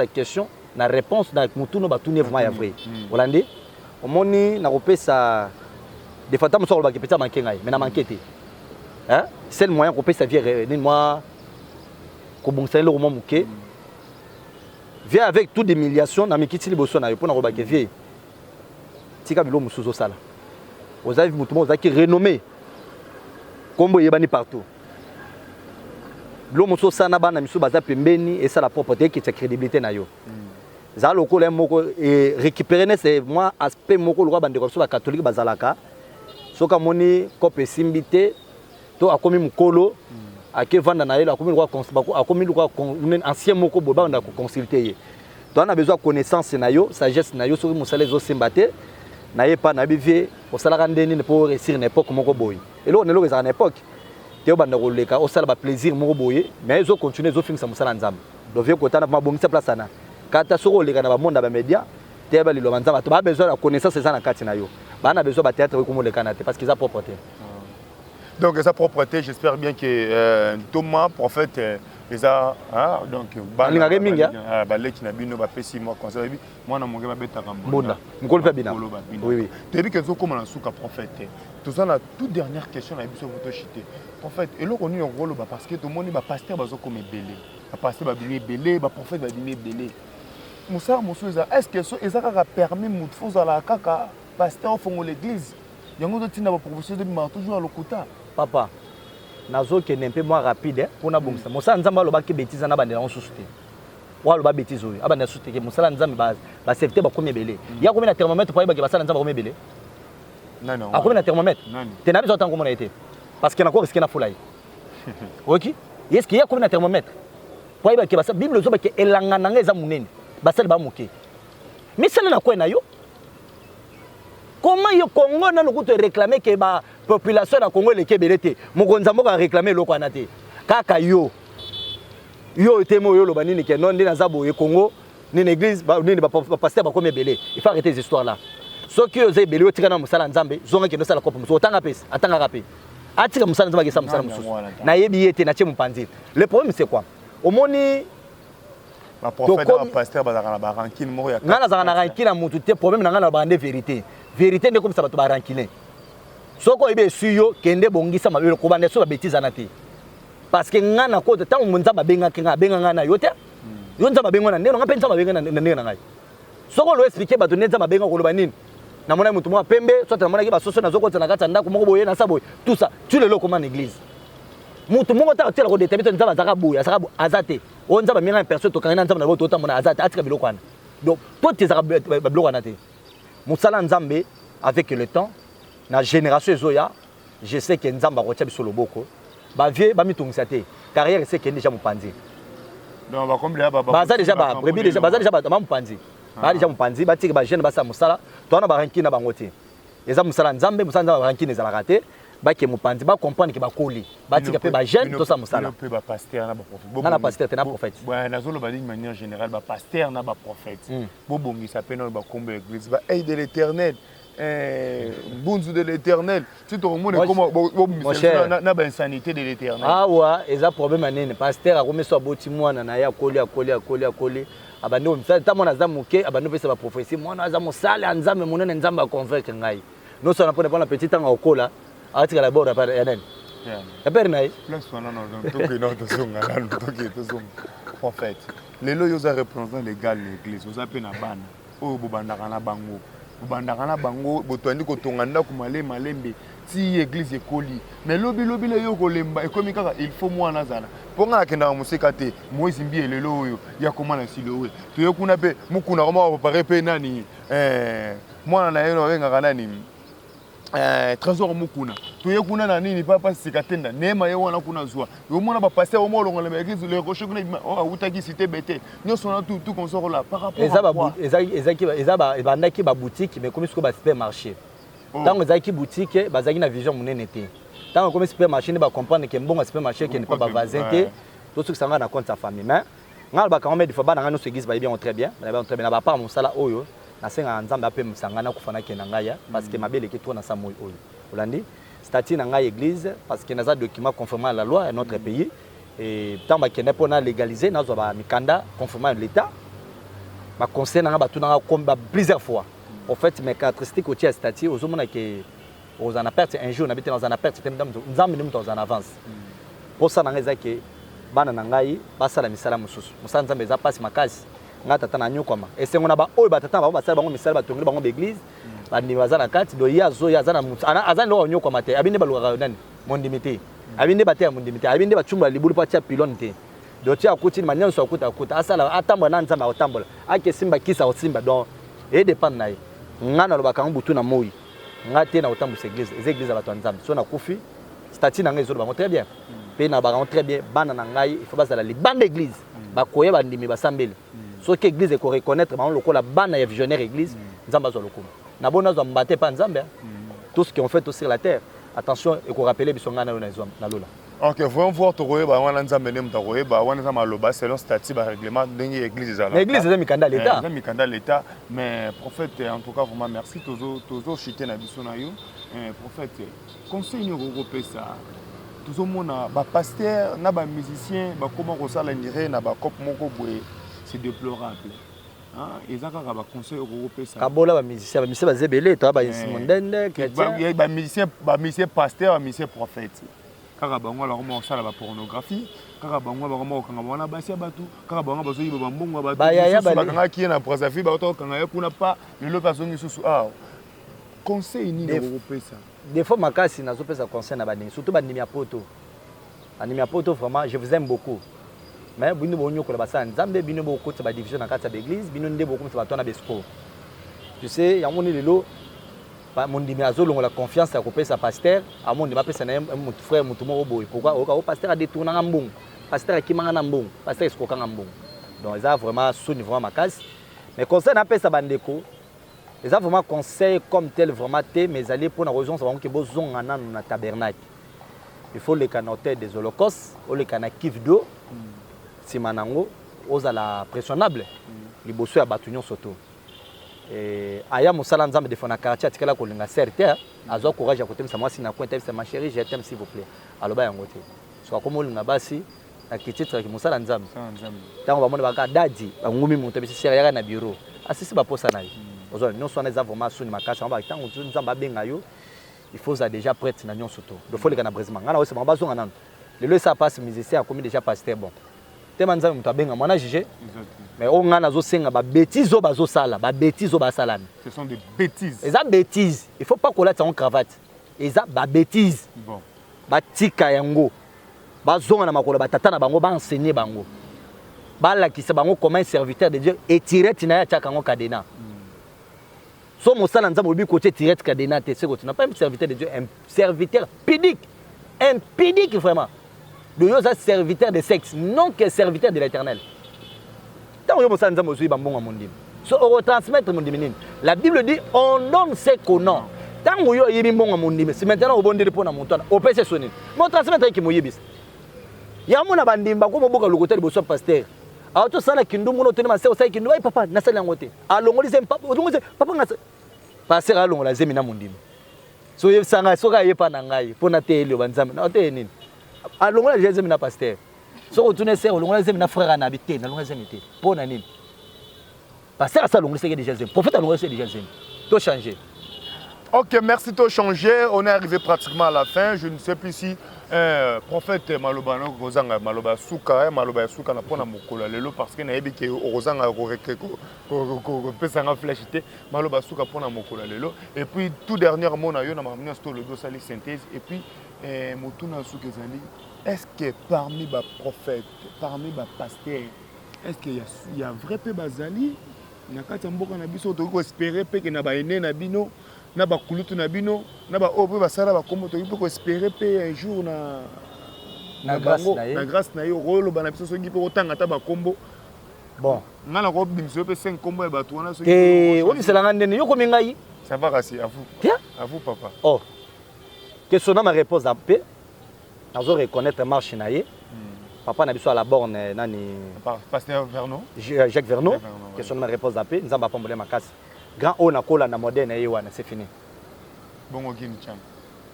question na réponse na mutuno ba tuni vraiment ya vrai Hollande omoni na kopesa des fois tam so ba kipeta manke ngai mais na manke te hein c'est le moyen kopesa vie ni moi kobongisa le roman muke vient avec toute humiliation na mikiti liboso na yo pona robake vie tika bilo musuzo sala ozavi mutumo ozaki renommé kombo yebani partout bilo musuzo sana bana misu baza pembeni et ça la propreté qui est crédibilité na yo za lokola moko et récupérer c'est moi aspect moko lwa bande ko so ba catholique bazalaka soka moni kope simbité to akomi mukolo ake vanda na yela akomi lwa ancien moko boba na ko consulter donc on a besoin de connaissance na yo sagesse na yo soki musala zo sembate na ye pa na bivie osala ndeni ne pour réussir une époque moko boy et là on est là à une époque te banda ko leka osala ba plaisir moko boy mais zo continuer zo finir sa musala nzamba do vie ko tana ma bongisa place na kata soko leka na ba monde ba média te ba lilo nzamba to ba besoin de connaissance ça na kati na yo ba na besoin ba théâtre ko mo leka na te parce qu'ils a propreté.
Donc sa propreté, j'espère bien que Thomas, prophète, les a donc balé qui n'a bino ba pesi moi conseil moi na monge ba beta
kambona mukolo pa bina oui oui
tu dis que zo comme na souka prophète tout ça la toute dernière question na biso photo chité prophète et là on y rôle ba parce que tout monde ba pasteur ba zo comme belé ba pasteur ba bini belé ba prophète ba bini belé Moussa Moussa est-ce que ça ezaka permis mutfu za la kaka pasteur fongo l'église yango zo tinda ba professeur de ma toujours à l'okuta
papa nazo ke nempe moi rapide pour na bongisa Moussa nzamba loba ke bêtise na bande na susute wa loba bêtise oyo abanda susute ke Moussa nzamba ba safety ba komi belé ya komi na thermomètre pour ba ke basala nzamba komi belé
non
a komi na thermomètre te na biso tango mona été parce que na ko risque na fulai OK est-ce qu'il y a komi na thermomètre pour ba ke basala bible zo ba ke elanga nanga eza munene basala ba moké mais ça na ko na yo. Comment le Congo n'a pas réclamé que la population de Congo est belete? Mon Gonzamo a réclamé le Kwanate. Kaka yo était moi yo le ni que non ni nazabo et Congo ni l'église ni pasteur comme belé. Il faut arrêter ces histoires là. Ceux qui ont belé au tirana musala nzambe, zonga qui ne sala kopo muso tanga pesa, atanga rapé. Atika musala nzambe ke musala muso. Na yebi yete na tche mpanzi. Le problème c'est quoi? Au moni
ma prophète na pasteur bazaka na rancune moko ya.
Ngana zaka na rancune na mutu te problème na ngana ba ndé vérité. Vérité n'est comme ça bato ba rancune. Soko ebe suyo kende bongisa mabelo ko bande so ba bêtise na te. Parce que ngana ko te tango nzamba benga kinga benga ngana yote. Yo nzamba benga na ndeno ngapenza mabenga na ndenge na ngai. Soko lo expliquer bato nzamba benga ko loba nini. Na mona mutu mo pembe soit na mona ki ba soso na zoko na kata ndako moko boye na sabo tout ça tu le loko en église. Mutu moko ta tela ko déterminer nzamba zaka boya zaka azate. O nzamba menga en personne to kanga nzamba na boto ta mona azate atika biloko wana. Donc toi tu zaka biloko wana te. Musala nzambe avec le temps na génération zoya je sais que nzamba rotia biso loboko ba vie ba mitungisa te carrière c'est que déjà mopanzi
donc ba combien
ba za déjà ba brebi déjà ba za déjà ba mopanzi ba déjà mopanzi ba tiki ba jeune ba sa musala to na ba rankina bango te eza musala nzambe musala nzamba rankina eza la raté ba ke mopanzi ba comprendre que ba koli ba tika pe ba jeune to sa musala
pe ba pasteur na ba prophète
na pasteur te na prophète
ouais na zolo ba d'une manière générale ba pasteur na ba prophète bo bongisa pe na ba kombe église ba aide de l'éternel Bunzu de l'éternel. Si tout le monde est comme na ba insanité de l'éternel.
Ah ouais, eza problème anene pasteur a remis so boti mwana na ya koli abandi omisa ta mwana za muke abandi pesa ba prophétie mwana za musala nzambe munene nzambe a convaincre ngai. Non seulement pour la petite temps au kola, atika la bord pa ya nani. Ya père nai.
Plus non donc to zonga to zonga. Prophète. Lelo yo za représentant légal l'église, vous appelez na bana. O bobanda kana bango. bandakana bango botwandi kotonganda kumale malembe ti église ekoli mais lobi le yo kolemba ekomi kaka il faut moi nazala ponga nakenda musika te Moïse mbi elelo oyo ya komana silowe to yokuna pe mukuna koma préparer pe nani mwana na yeno wenga nani trésor mukuna to yokuna na nini papa sikatenda nema ye wana kuna zwa yo mona ba passer au molongo le église le rocher kuna utaki cité bete nyo sona tout consort là par rapport à
ezaba bandaki ba boutique mais comme ce que ba supermarché tant que zaki boutique bazaki na vision munene te tant que comme supermarché ne ba comprendre que bon supermarché qui ne pas voisin te tout ce que ça va na compte sa famille mais ngal ba quand même des fois ba na no église ba bien très bien na ba pas mon sala oyo na senga nzambe ape musangana kufana ke na ngaya parce que mabele ke to na sa moyo oyo olandi statut na ngaya église parce que naza document conformément à la loi de notre pays et tant ba kende pona légaliser nazo ba mikanda conformément à l'état ba conseil na ba tuna comme plusieurs fois en fait mes caractéristiques au statut aux hommes aux en perte un jour on habite dans un perte nzambe ni dans en avance pour ça na ngeza ke bana na ngai basala misala mususu musanza nzambe za passe makasi ngata tata na nyokoma esengo na ba oyo batata ba basala bango misala batongeli bango d'église bandi bazana kati do yazo yazana mutu azana lo nyokoma te abinde balwa nani mondimité abinde batea mondimité abinde bachumba libulu patia pilon te do tia kuti manya so akuta asala atamba na nzamba otambola ake simba kisa osimba donc et dépend naye ngana lo bakangu butu na moyi ngate na otambu église les églises à bato nzambe so na kufi statut na ngai zo bango très bien pe na bango très bien bana na ngai il faut basala les bandes d'église bakoye bandimi basambeli so que église ko reconnaître bango lokola bana ya visionnaire église nzamba zo lokuma na bona zo mbate pa nzambe tout ce qu'on fait sur la terre attention et ko rappeler bisonga na lola.
OK, voyons voir to roye ba wana nzambe ne mtaroye ba wana nzamba loba selon statut ba règlement ndenge église za la.
L'église est mikanda l'état.
C'est mikanda l'état mais prophète en tout cas vraiment merci tozo chiter na biso na yo. Prophète conseil ni regroupé ça. Tozo mona ba pasteur na ba musicien ba comment ko sala nire na ba cop moko boye c'est déplorable. Hein, ils ont un conseil européen.
Kabola, les musiciens, bazébélé, toi, Simondende,
chrétien. Les musiciens pasteurs, les musiciens prophètes. Karabango, la roman, ça, la pornographie. Karabango, la roman, quand on a bassé à batou. Karabango, bazo, il va bon, batou. Baya, baya, qui est dans la prosafi, batou, quand on a pas, le personne sous. Ah, conseil ni européen ça.
Des fois, ma casse, n'a pas ça conseil na banding, surtout bandimia poto. Bandimia poto, vraiment, je vous aime beaucoup. Mais bino bonyo ko basa nzambe bino boko tsa ba division na kati ya l'église bino nde boko tsa batona besko tu sais ya moni lelo ba mondimi azolongo la confiance ya kopesa pasteur amondi ba pesa na mon frère mutu moko boy pourquoi o pasteur a détourna ngambong pasteur akimanga na mbong pasteur eskoka ngambong donc ça vraiment soni vraiment makas mais conseil na pesa bandeko ça vraiment conseil comme tel vraiment té mais aller pour na raison ça que bozonga nanu na tabernacle il faut les canoter des holocaustes ou les canakif d'eau simanango ozala pressionnable liboso ya batunyo soto aya musala nzambe defona quartier atikala kolinga certain azwa courage ya kotemisa mwasi na kwenta bisa ma chérie je t'aime s'il vous plaît aloba yango te so akomolinga basi na kititre ki musala nzambe tango bamone baka dadi bangumi moto bisi seri yaka na bureau asisi baposa naye ozwa nyonso wana eza vraiment suni makasi ba tango nzambe abenga yo il faut ça déjà prête na nyonso to do folika na brésilien ngana ose ba bazonga nanu lelo ça passe musicien a commis déjà pasteur bon tema nzambe mutu abenga mwana jugé mais on ngana zo senga ba bêtises bazo sala ba bêtises basala
ce sont des bêtises
eza bêtises il faut pas coller en cravate eza ba bêtises
bon
ba tika yango bazonga na makolo batata na bango ba enseigner bango bala kisa bango comme un serviteur de Dieu et tirette na ya chaka ngo kadena so mosala nzambe obi côté tirette kadena te c'est que tu n'as pas un serviteur de Dieu un serviteur impudique vraiment de yo za serviteur de sexe non que serviteur de l'Éternel. Tant que ça nous a mosué bambon à mon dim. So on retransmettre mon diminin. La Bible dit on donne ce qu'on a. Tant que yo yibi bon à mon dim. C'est maintenant au bon de répondre à mon temps. Au PC sonné. Mon transmettre qui mo yibis. Ya mon abandim ba ko mo boka lokote bo so pasteur. A to sala kindu mo no tene ma se o sai kindu ai papa na sala ngote. A longoli zem papa o longoli papa ngasa. Pasteur a longola zemi na mon dim. So ye sanga so ga ye pa na ngai pona tele banzam na te nini. Allons là j'ai na pasteur so retourner c'est allons là j'ai na frère na habité na allons j'ai pour na nini pasteur ça allons c'est déjà prophète allons c'est déjà tout changer.
OK, merci tout changer, on est arrivé pratiquement à la fin, je ne sais plus si prophète maloba no kozanga maloba suka maloba suka na pona mokolo lelo parce que na yebi ke ozanga ko pesanga flèche te maloba suka pona mokolo lelo et puis tout dernièrement na yo na mamina sto le dosali synthèse et puis motuna suka ezali est-ce que parmi ba prophètes parmi ba pasteurs est-ce qu'il y a vrai pe bazali na kati mboka na biso to ko espérer pe ke na ba ene na bino na ba kulutu na bino na ba obo ba sala ba komo to ko espérer pe un jour na grâce na yo rolo ba na biso so ngi pe otanga ta ba kombo
bon
ngala ko bimso pe 5 kombo ba to wana so
o bisela ngandene yo komi ngai
ça va kasi à vous
tiens
à vous papa
oh question na ma réponse en paix nazo reconnaître marche na ye papa na biso à la borne nani
pasteur Vernon
Jacques Vernon question na ma réponse en paix nzamba pambole makasi grand o na kola na moderne ye wana c'est fini
bongo kini cham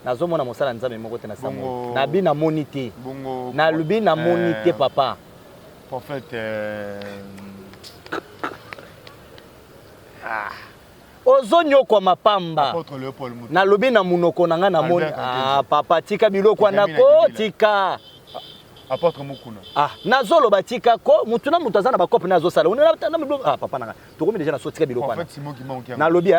nazomona mosala nzambe moko te na samo na bi na monité bongo na lubi na monité papa
prophète
ozonyo kwa mapamba na lubi na munoko na nga na moni papa tika biloko na ko tika
apôtre mukuna
nazolo batika ko mutu na mutu azana ba kope nazo sala na biloko papa nanga tokomi déjà na so tika biloko na na lobi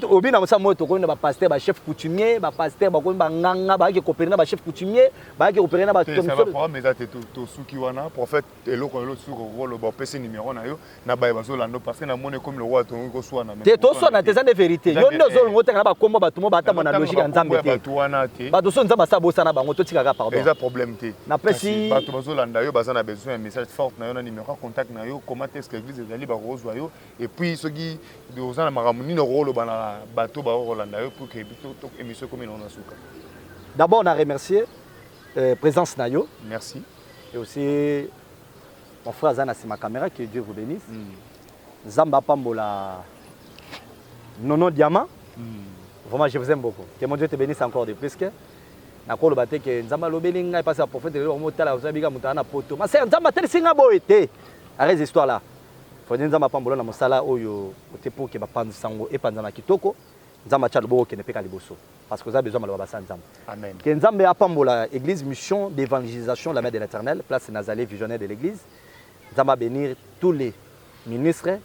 obi na mosa moto ko na ba pasteur ba chef coutumier ba pasteur ba ko ba nganga ba ke coopérer na ba chef coutumier ba ke coopérer na ba
tom ça va pour mais to suki wana prophète eloko lo suko rolo ba pese numéro na yo na ba bazo lando parce que na mone comme le roi to ko so na
te to so na te de vérité yo ndo zo ngote na ba kombo ba tumo ba ta mona logique ya nzambe te ba to so nzamba sa bosa na bango to tika ka pardon
eza problème te
na pesi
ba to bazo landa yo baza na besoin un message fort na yo na numéro contact na yo comment est-ce que l'église ezali ba rozwa yo et puis soki oza na makamuni no rolo bana bateau ba Rolanda pour que émission comme on a souka.
D'abord on a remercié présence Nayo.
Merci.
Et aussi mon frère Zana c'est ma caméra que Dieu vous bénisse. Zamba Pambola Nono Diamant. Vraiment je vous aime beaucoup. Que mon Dieu te bénisse encore de plus que na ko lo baté que Nzamba lobelinga passe à prophète le motala ozabiga mutana poto. Mais c'est Nzamba tel singa boité. Arrête cette histoire là. Faut dire nzamba pambola na mosala oyo otepo ke ba pansango e panzana kitoko nzamba cha lobo ke ne peka liboso parce que ça besoin maloba basa nzamba
amen
ke nzambe apambola église mission d'évangélisation la mère de l'Éternel place Nazareth visionnaire de l'église nzamba bénir tous les ministres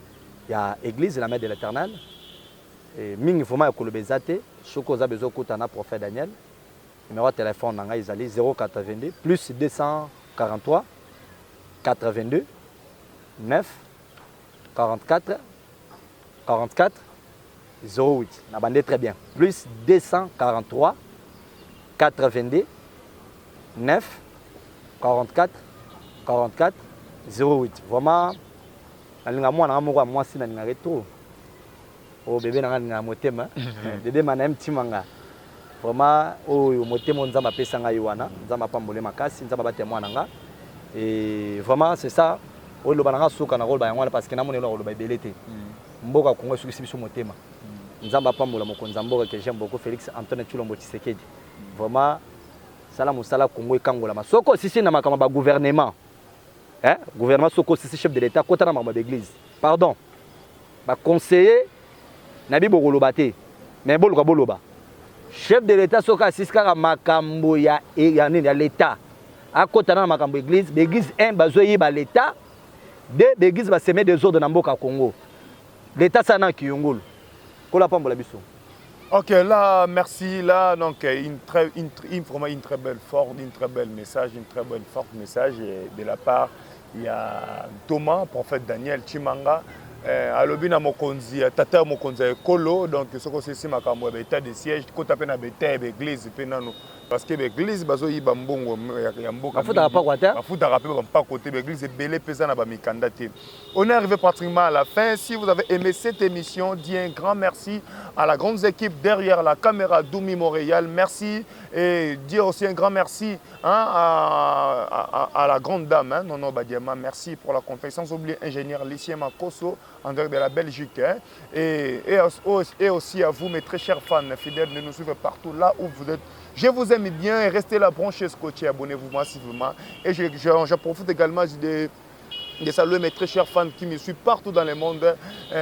il y a église la mère de l'Éternel et mingi vraiment ya kolobezate soko za besoin kutana prophète Daniel numéro de téléphone nanga izali 082 plus 243 82 9 44 44 08. On a bandé très bien. Plus 243 82 9 44 44 08. Vraiment, moi si na retour. Oh bébé na motema. Bébé mana petit manga. Vraiment oh motema nzamba pesa nga yowana, nzamba pambole makasi, nzamba ba témoin nanga. Et vraiment c'est ça. O lo bananga suka na role ba yangwana parce que na monelo lo ba belete mboka kongo suki biso motema nzamba pambola mokonzi mboka que j'aime beaucoup Félix Antoine Tshilombo Tshisekedi vraiment sala musala kongo ekangola masoko sisi na makama ba gouvernement gouvernement soko sisi chef de l'état kota na makama d'église pardon ba conseiller na bi bokoloba te mais boluka boloba chef de l'état soka sisi kaka makambo ya nini ya l'état akota na makambo église l'église 1 bazoyi ba l'état de l'église va semer des ordres dans Mboka Congo. L'état ça n'a qu'yongol. Kola pambola biso.
OK, là merci là donc une très belle forte, une très belle message, une très bonne forte message de la part il y a Thomas, prophète Daniel Chimanga alobina mokonzi tata mokonzi ekolo donc soko sisi makambo ya état de siège kota pe na beta église pe nano parce que l'église bazoyiba mbongo ya mboka
bafuta pas quoi terre
bafuta rappel pas côté l'église belé pesa na ba mikanda te. On est arrivé pratiquement à la fin. Si vous avez aimé cette émission, dis un grand merci à la grande équipe derrière la caméra Doumi Montréal. Merci et dire aussi un grand merci à la grande dame Nono Badiama. Merci pour la confiance. Sans oublier ingénieur Lucien Makoso en dehors de la Belgique et aussi à vous mes très chers fans fidèles de nous suivre partout là où vous êtes. Je vous aime bien et restez là branchés scotché, abonnez-vous massivement et je profite également de de saluer mes très chers fans qui me suivent partout dans le monde.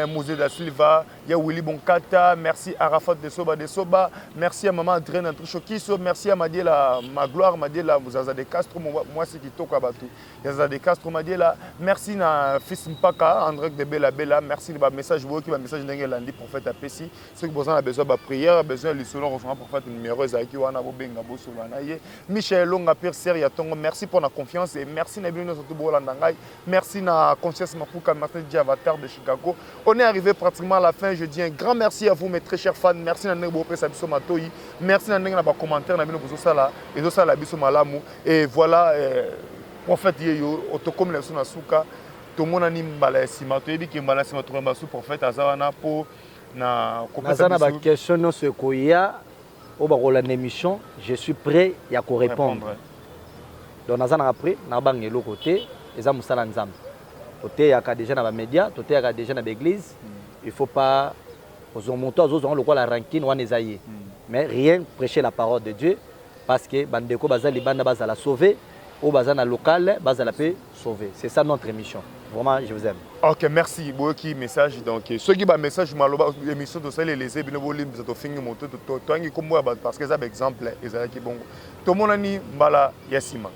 Mosé da Silva, il y a Willy Bonkata, merci à Arafat de Soba, merci à Maman Adrien Antrichokiso, merci à Madiela Magloire, Madiela Zaza de Castro, moi c'est qui toque à Batou. Zaza de Castro, Madiela, merci à Fils Mpaka, André de Bella Bella, merci de message qui va message d'un lundi prophète à Pessi. Ceux qui ont besoin de prière, besoin de l'isolo, rejoindre prophète numéro Zaki Wana Bobenga Bosolanaye, Michel Longa Pierre Seria Tongo, merci pour la confiance et merci Nabil Nosotubo Landangai, merci na Conscience Mapuka, Martin Di Avatar de Chicago. On est arrivé pratiquement à la fin. Je dis un grand merci à vous, mes très chers fans. Merci à Nengo Presse Abisso Matoyi. Merci à Nengo na ba commentaire na bino bozosala et zosala biso malamu. Et voilà, prophète yeyo otokom na suna suka. Tomona ni mbala sima to yebi ki mbala sima to mbasu prophète azawana po na
kopesa na ba question no se koya o ba rola émission, je suis prêt ya ko répondre. Donc nazana après na bangelo côté eza musala nzambe. Toté yaka déjà na ba média, toté yaka déjà na l'église. Il faut pas aux monter aux autres le quoi la rancune ou ezaïe. Mais rien prêcher la parole de Dieu parce que bandeko bazali banda bazala sauver ou bazana local bazala peut sauver. C'est ça notre émission. Vraiment, je vous aime.
OK, merci. Boki message donc ceux qui ba message maloba émission de ça les laisser bino bolim za to fingi moto to ngi kombo parce que ça exemple ezala ki bongo. To monani mbala yasima.